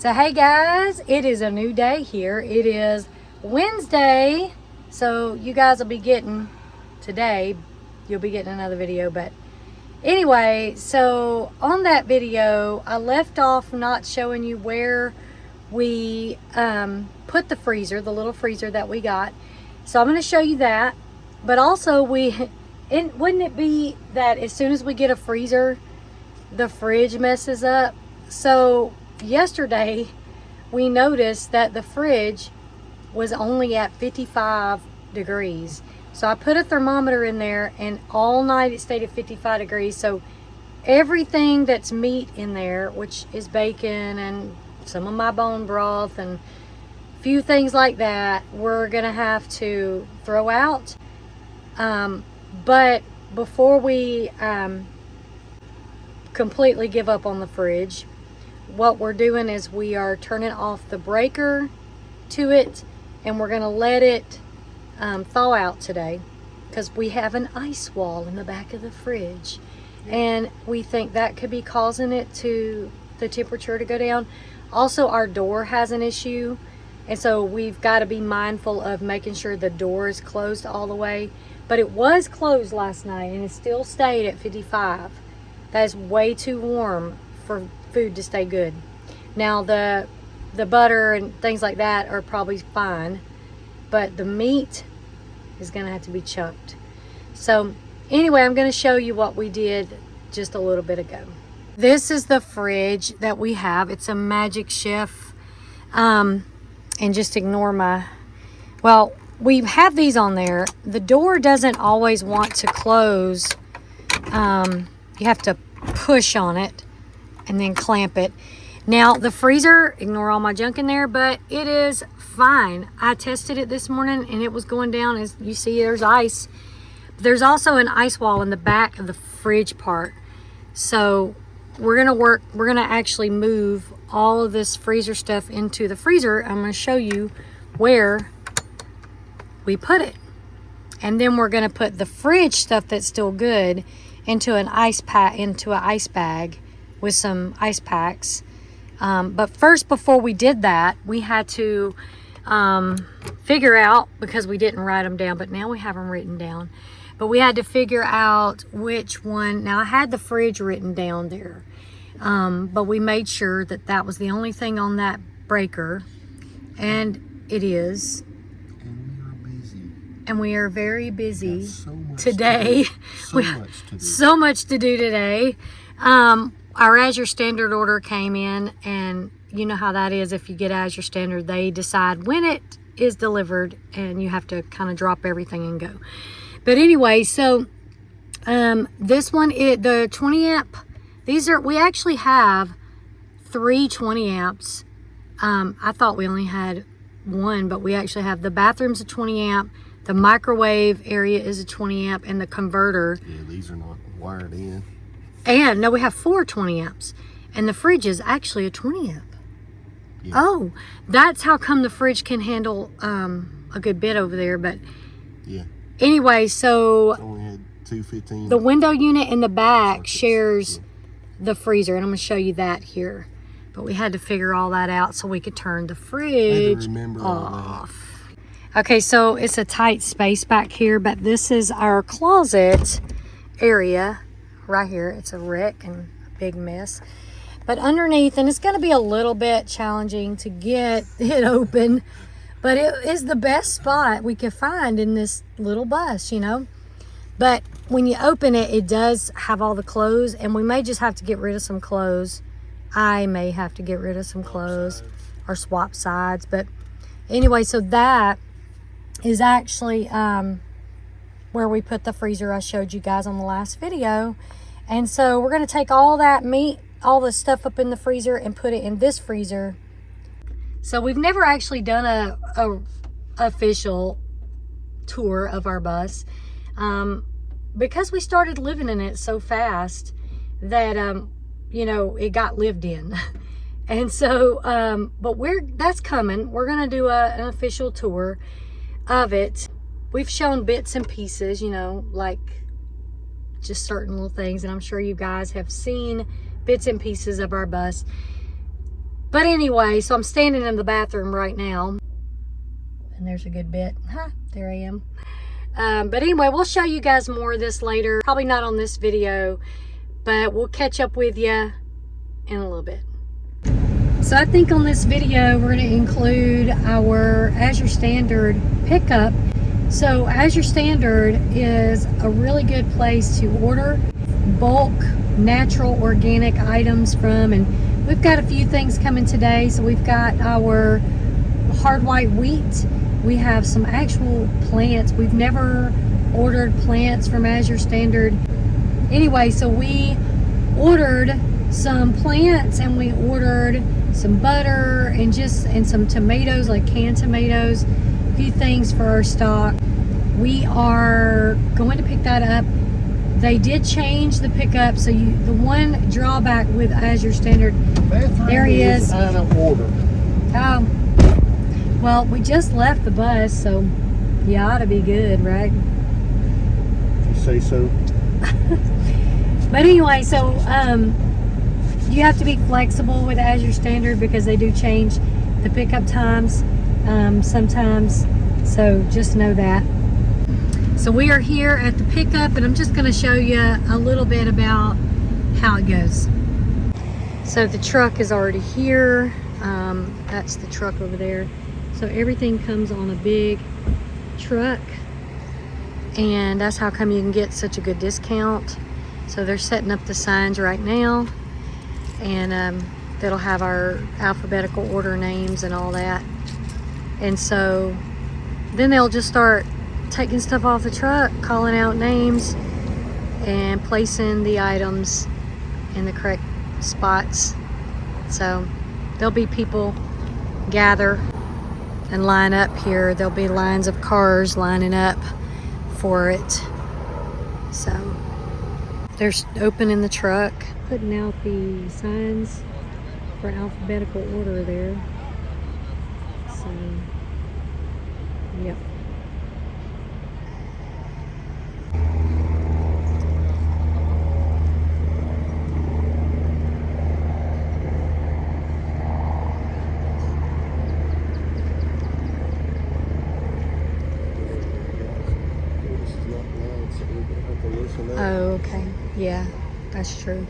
So hey guys, it is a new day here. It is Wednesday, so you guys will be getting today, you'll be getting another video. But anyway, so on that video I left off not showing you where we put the freezer, the little freezer that we got. So I'm going to show you that. But also wouldn't it be that as soon as we get a freezer, the fridge messes up? So yesterday we noticed that the fridge was only at 55 degrees. So I put a thermometer in there and all night it stayed at 55 degrees. So everything that's meat in there, which is bacon and some of my bone broth and a few things like that, we're gonna have to throw out. But before we completely give up on the fridge, what we're doing is we are turning off the breaker to it, and we're gonna let it thaw out today, because we have an ice wall in the back of the fridge, and we think that could be causing it to the temperature to go down. Also, our door has an issue, and so we've got to be mindful of making sure the door is closed all the way. But it was closed last night and it still stayed at 55. That is way too warm for food to stay good. Now the butter and things like that are probably fine, but the meat is gonna have to be chunked. So anyway, I'm gonna show you what we did just a little bit ago. This is the fridge that we have. It's a Magic Chef. And just ignore my, well, we have these on there. The door doesn't always want to close. You have to push on it and then clamp it. Now the freezer, ignore all my junk in there, but it is fine. I tested it this morning and it was going down. As you see, there's ice. There's also an ice wall in the back of the fridge part. So we're gonna actually move all of this freezer stuff into the freezer. I'm gonna show you where we put it. And then we're gonna put the fridge stuff that's still good into an ice bag with some ice packs. But first, before we did that, we had to figure out, because we didn't write them down, but now we have them written down. But we had to figure out which one. Now I had the fridge written down there, but we made sure that that was the only thing on that breaker, and it is. And we are very busy today. We have so much to do today. Our Azure Standard order came in, and you know how that is. If you get Azure Standard, they decide when it is delivered, and you have to kind of drop everything and go. But anyway, so this one, the 20 amp, we actually have 3 20 amps. I thought we only had one, but we actually have, the bathroom's a 20 amp, the microwave area is a 20 amp, and the converter. Yeah, these are not wired in. And no, we have 4 20 amps, and the fridge is actually a 20 amp. Yeah. Oh, that's how come the fridge can handle a good bit over there. But yeah. Anyway, so only had 215. The window unit in the back shares the freezer, and I'm going to show you that here. But we had to figure all that out so we could turn the fridge off. Okay, so it's a tight space back here, but this is our closet area right here. It's a wreck and a big mess. But underneath, and it's going to be a little bit challenging to get it open, but it is the best spot we could find in this little bus, you know. But when you open it, it does have all the clothes, and we may just have to get rid of some clothes. I may have to get rid of some clothes or swap sides. But anyway, so that is actually where we put the freezer I showed you guys on the last video. And so we're going to take all that meat, all the stuff up in the freezer, and put it in this freezer. So we've never actually done a official tour of our bus, because we started living in it so fast that you know, it got lived in. And so but that's coming. We're gonna do an official tour of it. We've shown bits and pieces, you know, like just certain little things, and I'm sure you guys have seen bits and pieces of our bus. But anyway, so I'm standing in the bathroom right now. And there's a good bit. There I am. But anyway, we'll show you guys more of this later. Probably not on this video, but we'll catch up with you in a little bit. So I think on this video, we're going to include our Azure Standard pickup. So Azure Standard is a really good place to order bulk, natural, organic items from. And we've got a few things coming today. So we've got our hard white wheat. We have some actual plants. We've never ordered plants from Azure Standard. Anyway, so we ordered some plants and we ordered some butter and some tomatoes, like canned tomatoes, a few things for our stock. We are going to pick that up. They did change the pickup, so the one drawback with Azure Standard, there he is. Out of order. Well, we just left the bus, so you ought to be good, right? You say so. But anyway, so you have to be flexible with Azure Standard because they do change the pickup times sometimes, so just know that. So we are here at the pickup, and I'm just going to show you a little bit about how it goes. So the truck is already here. That's the truck over there. So everything comes on a big truck, and that's how come you can get such a good discount. So they're setting up the signs right now, and that'll have our alphabetical order names and all that. And so then they'll just start taking stuff off the truck, calling out names, and placing the items in the correct spots. So there'll be people gather and line up here. There'll be lines of cars lining up for it. So they're opening the truck, putting out the signs for alphabetical order there. So, yep. Oh, okay. Yeah, that's true.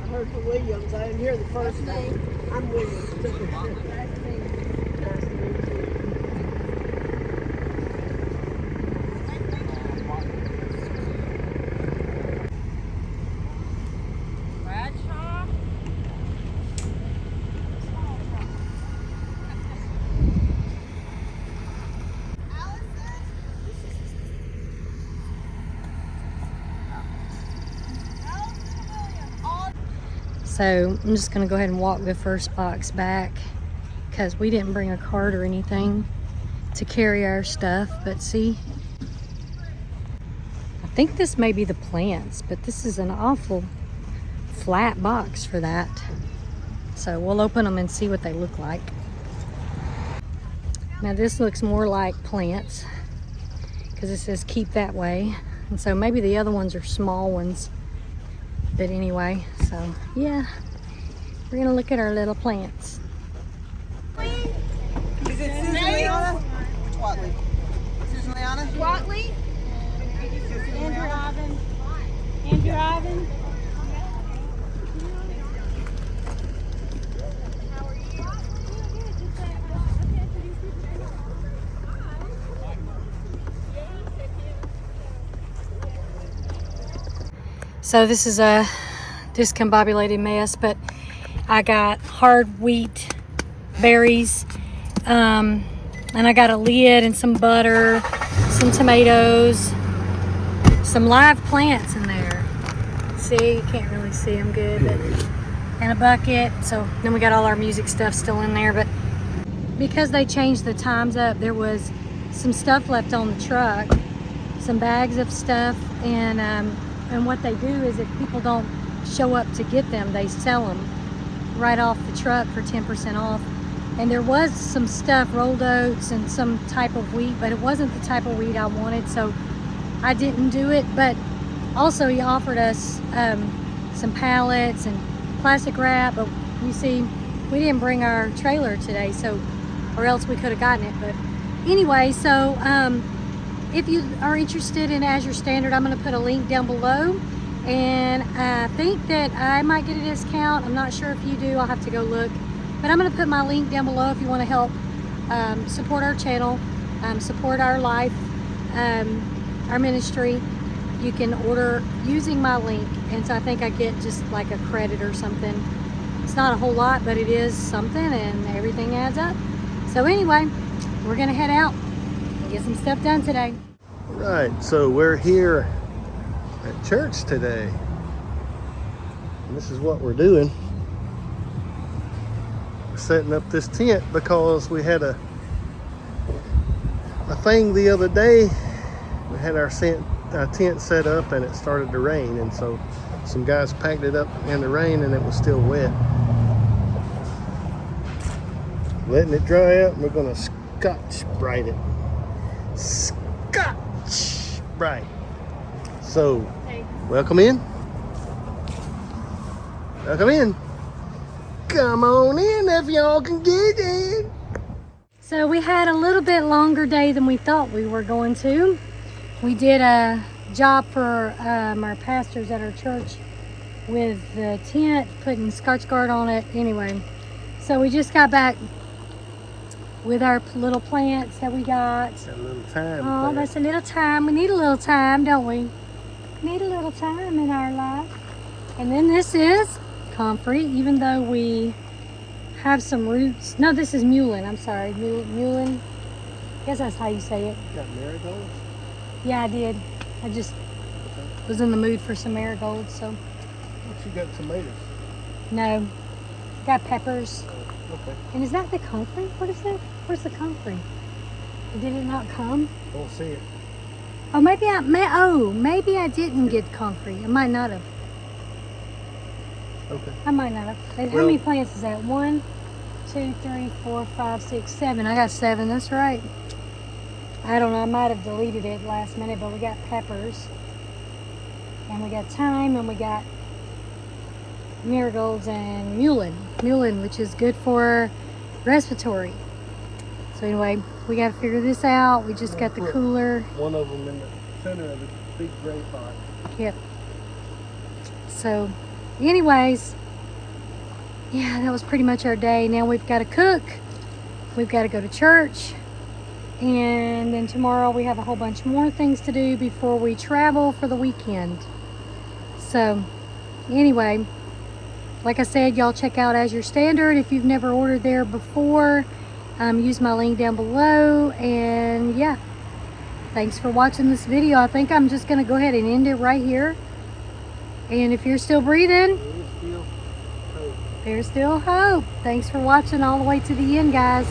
I heard from Williams. I didn't hear the first name. I'm Williams. Nice to meet you. Bradshaw? So I'm just going to go ahead and walk the first box back because we didn't bring a cart or anything to carry our stuff. But see, I think this may be the plants, but this is an awful flat box for that. So we'll open them and see what they look like. Now this looks more like plants because it says keep that way. And so maybe the other ones are small ones. But anyway, so yeah, we're gonna look at our little plants. Is it Susan Leona? Which Watley? Susan Leona? Watley, Andrew Ivan, Andrew Ivan. So this is a discombobulated mess, but I got hard wheat berries, and I got a lid and some butter, some tomatoes, some live plants in there. See, you can't really see them good, but, and a bucket. So then we got all our music stuff still in there, but because they changed the times up, there was some stuff left on the truck, some bags of stuff, and what they do is if people don't show up to get them, they sell them right off the truck for 10% off. And there was some stuff, rolled oats and some type of wheat, but it wasn't the type of wheat I wanted, so I didn't do it. But also he offered us some pallets and plastic wrap, but you see, We didn't bring our trailer today, so, or else we could have gotten it. But anyway, so if you are interested in Azure Standard, I'm going to put a link down below. And I think that I might get a discount. I'm not sure if you do. I'll have to go look. But I'm going to put my link down below if you want to help support our channel, support our life, our ministry. You can order using my link. And so I think I get just like a credit or something. It's not a whole lot, but it is something, and everything adds up. So anyway, we're going to head out and get some stuff done today. Right, so we're here at church today. And this is what we're doing. We're setting up this tent because we had a thing the other day. We had our tent set up and it started to rain, and so some guys packed it up in the rain and it was still wet. Letting it dry out, and we're gonna Scotch-Brite it. Scotch-Brite. So, welcome in. Welcome in. Come on in if y'all can get in. So we had a little bit longer day than we thought we were going to. We did a job for our pastors at our church with the tent, putting Scotch Guard on it. Anyway, so we just got back with our little plants that we got. Got a little time. Oh, that's a little time. We need a little time, don't we? Need a little time in our life. And then this is comfrey, even though we have some roots. No, this is mullein. I'm sorry, mullein. I guess that's how you say it. Got marigolds? Yeah, I did. I just was in the mood for some marigolds, so. What, you got tomatoes? No, got peppers. Okay. And is that the comfrey? What is that? Where's the comfrey? Did it not come? Don't see it. Oh, maybe maybe I didn't get comfrey. I might not have. Okay. I might not have. How Well- many plants is that? 1, 2, 3, 4, 5, 6, 7. I got 7. That's right. I don't know. I might have deleted it last minute, but we got peppers, and we got thyme, and we got marigolds and mullein, which is good for respiratory. So anyway, we got to figure this out. We just got the cooler. One of them in the center of the big gray pot. Yep. So anyways, yeah, that was pretty much our day. Now we've got to cook. We've got to go to church. And then tomorrow we have a whole bunch more things to do before we travel for the weekend. So anyway, like I said, y'all check out Azure Standard if you've never ordered there before. Use my link down below. And yeah, thanks for watching this video. I think I'm just going to go ahead and end it right here. And if you're still breathing, there's still hope. Thanks for watching all the way to the end, guys.